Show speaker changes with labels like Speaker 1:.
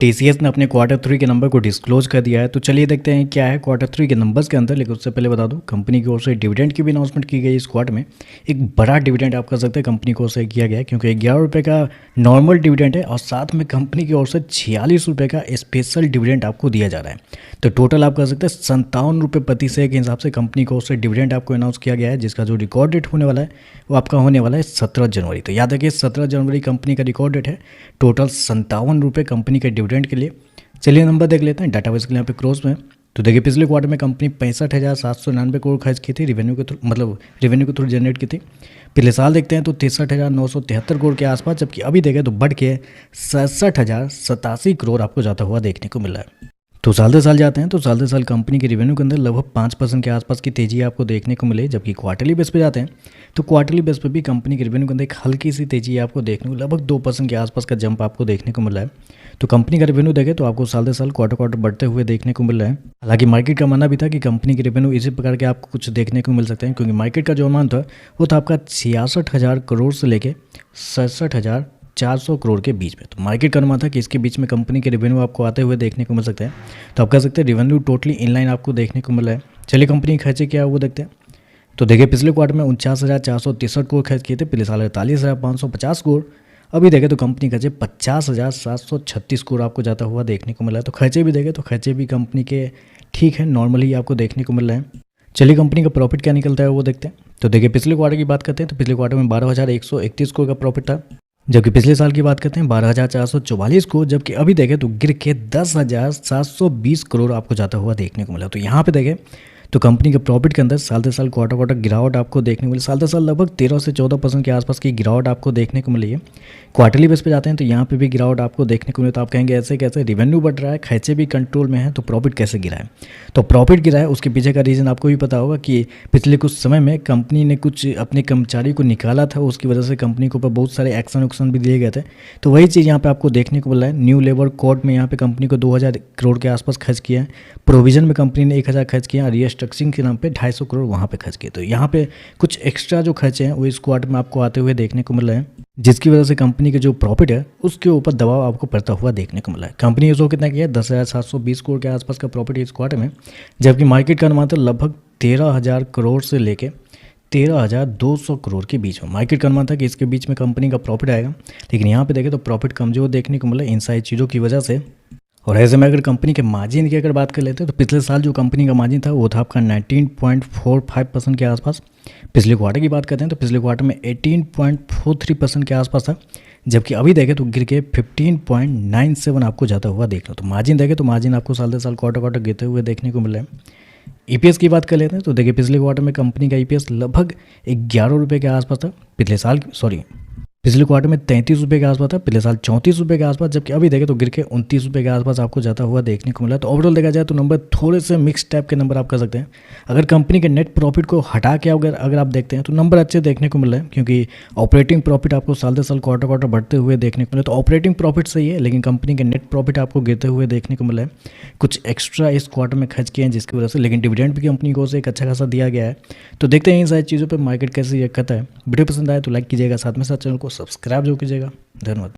Speaker 1: TCS ने अपने quarter 3 के नंबर को डिस्क्लोज कर दिया है। तो चलिए देखते हैं क्या है क्वार्टर 3 के नंबर्स के अंदर। लेकिन उससे पहले बता दूं, कंपनी की ओर से डिविडेंड की भी अनाउंसमेंट की गई इस क्वार्टर में। एक बड़ा डिविडेंड आप कह सकते हैं कंपनी की ओर से किया गया है, क्योंकि 11 रुपये का नॉर्मल डिविडेंड है और साथ में कंपनी की ओर से 46 रुपये का स्पेशल डिविडेंड आपको दिया जा रहा है। तो टोटल आप कह सकते हैं 57 रुपये प्रति शेयर के हिसाब से कंपनी की ओर से डिविडेंड आपको अनाउंस किया गया है, जिसका जो रिकॉर्ड डेट होने वाला है वो आपका होने वाला है 17 जनवरी। तो याद रखिए 17 जनवरी कंपनी का रिकॉर्ड डेट है। टोटल 57 रुपये कंपनी के डिविडेंड के लिए। चलिए नंबर देख लेते हैं डाटाबेस के लिए यहाँ पे क्रॉस में। तो देखिए पिछले क्वार्टर में कंपनी 65,799 करोड़ खर्च की थी रेवेन्यू के थ्रू, मतलब रेवेन्यू के थ्रू जनरेट की थी। पिछले साल देखते हैं तो 63,973 करोड़ के आसपास, जबकि अभी देखें तो बढ़ के 67,087 करोड़ आपको जाता हुआ देखने को मिल रहा है। तो साल दर साल जाते हैं तो साल दर साल कंपनी के रेवेन्यू के अंदर लगभग 5% के आसपास की तेजी आपको देखने को मिले। जबकि क्वार्टरली बेस पे जाते हैं तो क्वार्टरली बेस पे भी कंपनी के रेवेन्यू के अंदर एक हल्की सी तेजी आपको देखने को लगभग 2% के आसपास का जंप आपको देखने को मिल रहा है। तो कंपनी का रेवेन्यू देखें तो आपको साल दर साल क्वार्टर क्वार्टर बढ़ते हुए देखने को मिल रहा है। हालांकि मार्केट का मानना भी था कि कंपनी के रेवेन्यू इसी प्रकार के आपको कुछ देखने को मिल सकते हैं, क्योंकि मार्केट का जो अमाउंट था वो था आपका 66,000 करोड़ से लेके 67,400 करोड़ के बीच में। तो मार्केट का अनुमान था कि इसके बीच में कंपनी के रेवेन्यू आपको आते हुए देखने को मिल सकते हैं। तो आप कह सकते हैं रेवेन्यू टोटली इनलाइन आपको देखने को मिल रहा है। चलिए कंपनी के खर्चे क्या है वो देखते हैं। तो देखिए पिछले क्वार्टर में 49,463 करोड़ खर्च किए थे। पिछले साल 48,550 करोड़। अभी देखें तो कंपनी खर्चे 50,736 करोड़ आपको जाता हुआ देखने को मिला है। तो खर्चे भी देखें तो खर्चे भी कंपनी के ठीक है, नॉर्मली आपको देखने को मिल रहे हैं। चलिए कंपनी का प्रॉफिट क्या निकलता है वो देखते हैं। तो देखिए पिछले क्वार्टर की बात करते हैं तो पिछले क्वार्टर में 12,131 करोड़ का प्रॉफिट था, जबकि पिछले साल की बात करते हैं 12,444 करोड़। जबकि अभी देखें तो गिर के 10,720 करोड़ आपको जाता हुआ देखने को मिला। तो यहाँ पे देखें तो कंपनी के प्रॉफिट के अंदर साल दर साल क्वार्टर क्वार्टर गिरावट आपको देखने को मिली। साल दर साल लगभग 13 से 14% के आसपास की गिरावट आपको देखने को मिली है। क्वार्टरली बेस पे जाते हैं तो यहाँ पे भी गिरावट आपको देखने को मिली। तो आप कहेंगे ऐसे कैसे, रेवेन्यू बढ़ रहा है, खर्चे भी कंट्रोल में है, तो प्रॉफिट कैसे गिरा है। तो प्रॉफिट गिरा है उसके पीछे का रीज़न आपको भी पता होगा कि पिछले कुछ समय में कंपनी ने कुछ अपने कर्मचारी को निकाला था, उसकी वजह से कंपनी के ऊपर बहुत सारे एक्शन भी दिए गए थे। तो वही चीज़ यहाँ पे आपको देखने को मिल रहा है। न्यू लेबर कोड में यहाँ पे कंपनी को 2,000 करोड़ के आसपास खर्च किया है। प्रोविजन में कंपनी ने 1,000 खर्च किया, रीस्ट्रक्चरिंग के नाम पे 250 करोड़ वहाँ पे खर्च किए। तो यहाँ पे कुछ एक्स्ट्रा जो खर्चे हैं वो इस क्वार्टर में आपको आते हुए देखने को मिल रहे हैं, जिसकी वजह से कंपनी के जो प्रॉफिट है उसके ऊपर दबाव आपको पड़ता हुआ देखने को मिला है। कंपनी ने उसको कितना किया है, 10,720 करोड़ के आसपास का प्रॉफिट इस क्वार्टर में, जबकि मार्केट का अनुमान था लगभग 13,000 करोड़ से लेके 13,200 करोड़ के बीच में। मार्केट का अनुमान था कि इसके बीच में कंपनी का प्रॉफिट आएगा, लेकिन यहाँ पे देखें तो प्रॉफिट कमजोर देखने को मिला इन सारी चीज़ों की वजह से। और ऐसे में अगर कंपनी के मार्जिन की अगर बात कर लेते हैं तो पिछले साल जो कंपनी का मार्जिन था वो था आपका 19.45% के आसपास। पिछले क्वार्टर की बात करते हैं तो पिछले क्वार्टर में 18.43% के आसपास था, जबकि अभी देखें तो गिर के 15.97 आपको जाता हुआ देख लो। तो मार्जिन देखें तो मार्जिन आपको साल दर साल क्वार्टर क्वार्टर गिरते हुए देखने को मिल रहा है। ईपीएस की बात कर लेते हैं तो देखिए पिछले क्वार्टर में कंपनी का ईपीएस लगभग 11 रुपये के आसपास था। पिछले क्वार्टर में 33 रुपये के आसपास था, पिछले साल 34 रुपये के आसपास, जबकि अभी देखें तो गिर के 29 रुपये के आसपास आपको जाता हुआ देखने को मिला। तो ओवरऑल देखा जाए तो नंबर थोड़े से मिक्स टाइप के नंबर आप कर सकते हैं। अगर कंपनी के नेट प्रॉफिट को हटा के अगर आप देखते हैं तो नंबर अच्छे देखने को मिल रहे हैं, क्योंकि ऑपरेटिंग प्रॉफिट आपको साल दर साल क्वार्टर क्वार्टर बढ़ते हुए देखने को मिले। तो ऑपरेटिंग प्रॉफिट सही है, लेकिन कंपनी के नेट प्रॉफिट आपको गिरते हुए देखने को मिला है। कुछ एक्स्ट्रा इस क्वार्टर में खर्च किए हैं जिसकी वजह से, लेकिन डिविडेंड भी कंपनी को से एक अच्छा खासा दिया गया है। तो देखते हैं इन सारी चीज़ों पर मार्केट कैसे रिएक्ट करता है। वीडियो पसंद आए तो लाइक कीजिएगा, साथ में साथ चैनल को सब्सक्राइब जो कीजिएगा। धन्यवाद।